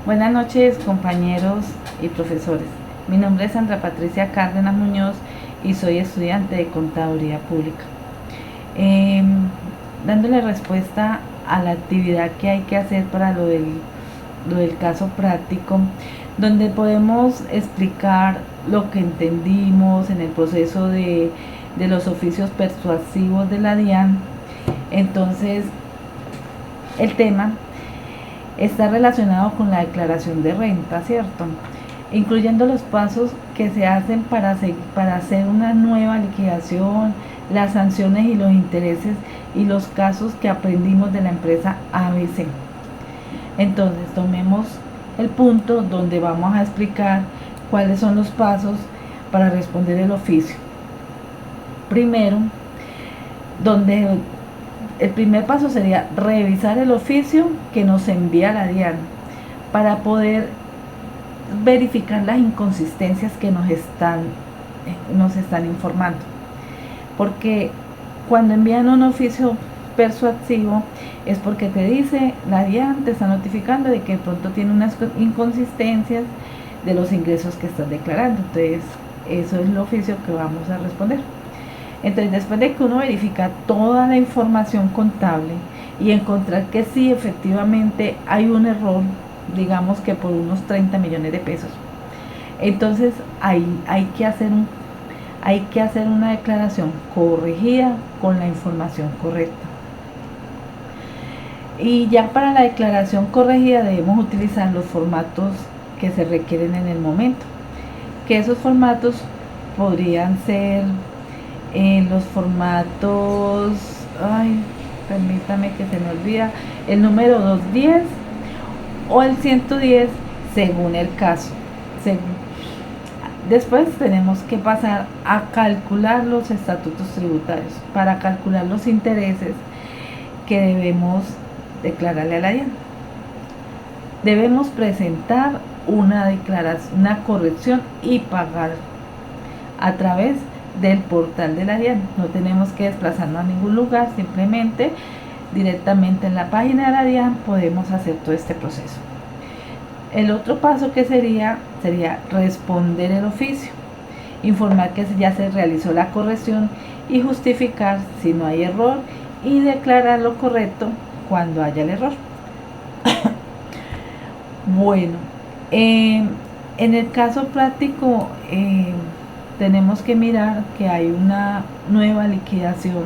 Buenas noches, compañeros y profesores. Mi nombre es Sandra Patricia Cárdenas Muñoz y soy estudiante de Contaduría Pública. Dándole respuesta a la actividad que hay que hacer para lo del caso práctico, donde podemos explicar lo que entendimos en el proceso de los oficios persuasivos de la DIAN. Entonces, el tema está relacionado con la declaración de renta, ¿cierto? Incluyendo los pasos que se hacen para hacer una nueva liquidación, las sanciones y los intereses y los casos que aprendimos de la empresa ABC. Entonces, tomemos el punto donde vamos a explicar cuáles son los pasos para responder el oficio. Primero, donde el primer paso sería revisar el oficio que nos envía la DIAN para poder verificar las inconsistencias que nos están informando. Porque cuando envían un oficio persuasivo es porque te dice, la DIAN te está notificando de que de pronto tiene unas inconsistencias de los ingresos que estás declarando. Entonces, eso es el oficio que vamos a responder. Entonces, después de que uno verifica toda la información contable y encontrar que sí, efectivamente hay un error, digamos que por unos 30 millones de pesos, entonces hay que hacer una declaración corregida con la información correcta. Y ya para la declaración corregida debemos utilizar los formatos que se requieren en el momento, que esos formatos podrían ser los formatos, permítame que se me olvida, el número 210 o el 110 según el caso. Después tenemos que pasar a calcular los estatutos tributarios para calcular los intereses que debemos declararle a la DIAN. Debemos presentar una declaración, una corrección y pagar a través del portal de la DIAN. No tenemos que desplazarnos a ningún lugar, simplemente directamente en la página de la DIAN podemos hacer todo este proceso. El otro paso que sería responder el oficio, informar que ya se realizó la corrección y justificar si no hay error y declarar lo correcto cuando haya el error. Bueno, en el caso práctico tenemos que mirar que hay una nueva liquidación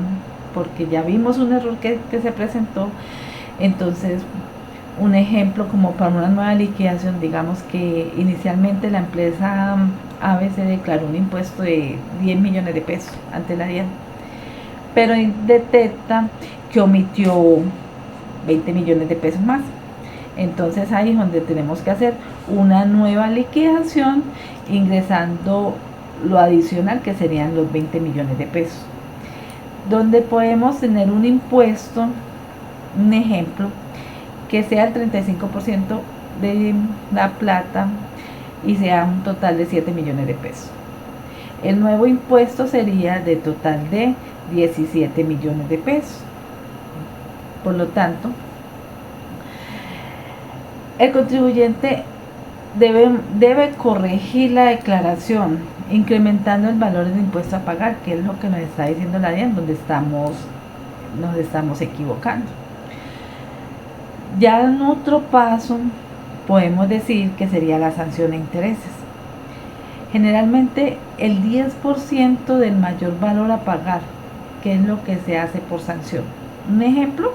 porque ya vimos un error que se presentó. Entonces, un ejemplo como para una nueva liquidación, digamos que inicialmente la empresa ABC declaró un impuesto de 10 millones de pesos ante la DIAN, pero detecta que omitió 20 millones de pesos más. Entonces ahí es donde tenemos que hacer una nueva liquidación ingresando lo adicional que serían los 20 millones de pesos, donde podemos tener un impuesto, un ejemplo, que sea el 35% de la plata y sea un total de 7 millones de pesos. El nuevo impuesto sería de total de 17 millones de pesos. Por lo tanto, el contribuyente debe corregir la declaración, incrementando el valor del impuesto a pagar, que es lo que nos está diciendo la DIAN, donde nos estamos equivocando. Ya en otro paso podemos decir que sería la sanción e intereses. Generalmente el 10% del mayor valor a pagar, que es lo que se hace por sanción. Un ejemplo,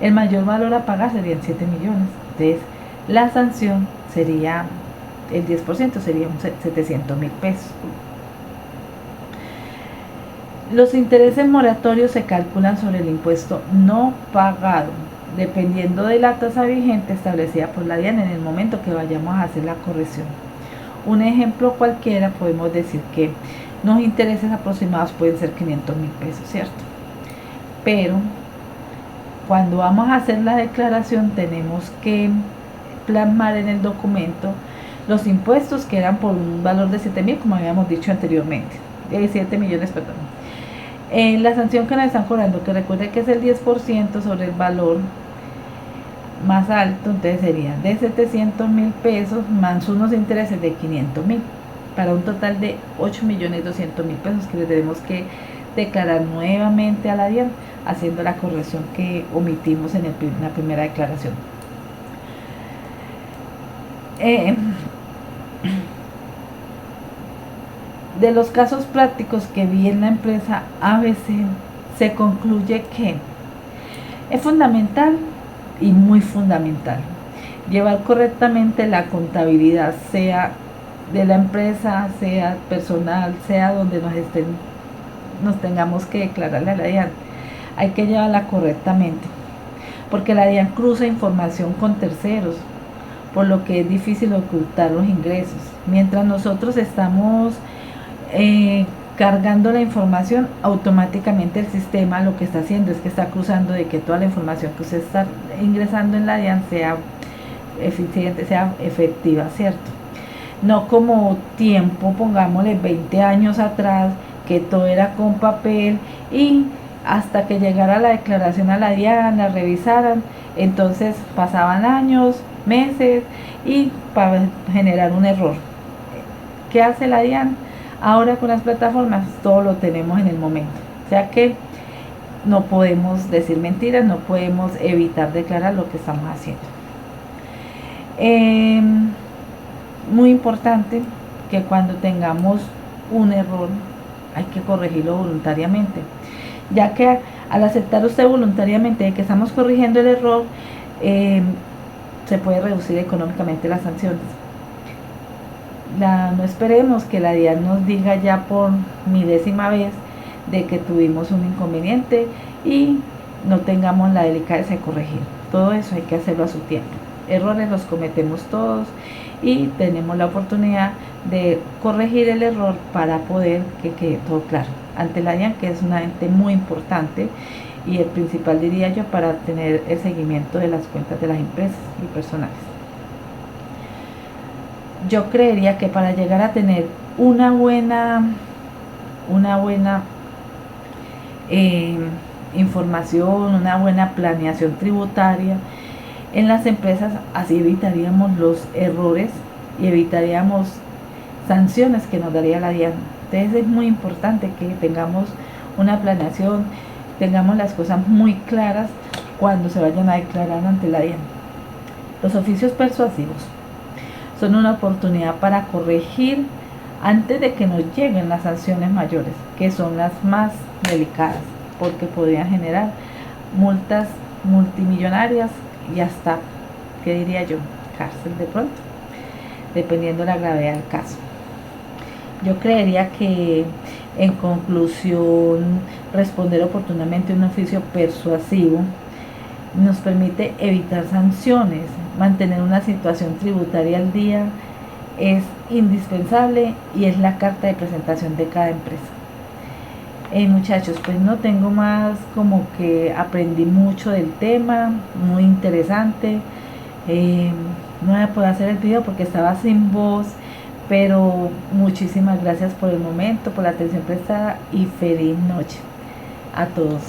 el mayor valor a pagar serían 7 millones. Entonces, la sanción sería el 10%, sería 700.000 pesos. Los intereses moratorios se calculan sobre el impuesto no pagado, dependiendo de la tasa vigente establecida por la DIAN en el momento que vayamos a hacer la corrección. Un ejemplo cualquiera, podemos decir que los intereses aproximados pueden ser 500.000 pesos, ¿cierto? Pero cuando vamos a hacer la declaración tenemos que plasmar en el documento los impuestos que eran por un valor de 7.000, como habíamos dicho anteriormente, de 7 millones, perdón. La sanción que nos están cobrando, que recuerden que es el 10% sobre el valor, más alto, entonces sería de 700.000 pesos más unos intereses de 500.000, para un total de 8.200.000 pesos que le tenemos que declarar nuevamente a la DIAN, haciendo la corrección que omitimos en la primera declaración. De los casos prácticos que vi en la empresa ABC, se concluye que es fundamental y muy fundamental llevar correctamente la contabilidad, sea de la empresa, sea personal, sea donde nos tengamos que declararle a la DIAN. Hay que llevarla correctamente, porque la DIAN cruza información con terceros, por lo que es difícil ocultar los ingresos. Mientras nosotros estamos cargando la información, automáticamente el sistema lo que está haciendo es que está cruzando de que toda la información que usted está ingresando en la DIAN sea eficiente, sea efectiva, ¿cierto? No como tiempo, pongámosle 20 años atrás, que todo era con papel y hasta que llegara la declaración a la DIAN, la revisaran, entonces pasaban años, meses y para generar un error. ¿Qué hace la DIAN? Ahora con las plataformas todo lo tenemos en el momento, o sea que no podemos decir mentiras, no podemos evitar declarar lo que estamos haciendo. Muy importante que cuando tengamos un error hay que corregirlo voluntariamente, ya que al aceptar usted voluntariamente que estamos corrigiendo el error, se puede reducir económicamente las sanciones. No esperemos que la DIAN nos diga ya por 1000ª vez de que tuvimos un inconveniente y no tengamos la delicadeza de corregir. Todo eso hay que hacerlo a su tiempo. Errores los cometemos todos y tenemos la oportunidad de corregir el error para poder que quede todo claro ante la DIAN, que es una ente muy importante y el principal, diría yo, para tener el seguimiento de las cuentas de las empresas y personales. Yo creería que para llegar a tener una buena información, una buena planeación tributaria en las empresas, así evitaríamos los errores y evitaríamos sanciones que nos daría la DIAN. Entonces es muy importante que tengamos una planeación, tengamos las cosas muy claras cuando se vayan a declarar ante la DIAN. Los oficios persuasivos son una oportunidad para corregir antes de que nos lleguen las sanciones mayores, que son las más delicadas, porque podrían generar multas multimillonarias y hasta, ¿qué diría yo?, cárcel de pronto, dependiendo de la gravedad del caso. Yo creería que, en conclusión, responder oportunamente a un oficio persuasivo nos permite evitar sanciones. Mantener una situación tributaria al día es indispensable y es la carta de presentación de cada empresa. Muchachos, pues no tengo más, como que aprendí mucho del tema, muy interesante. No voy a poder hacer el video porque estaba sin voz, pero muchísimas gracias por el momento, por la atención prestada y feliz noche a todos.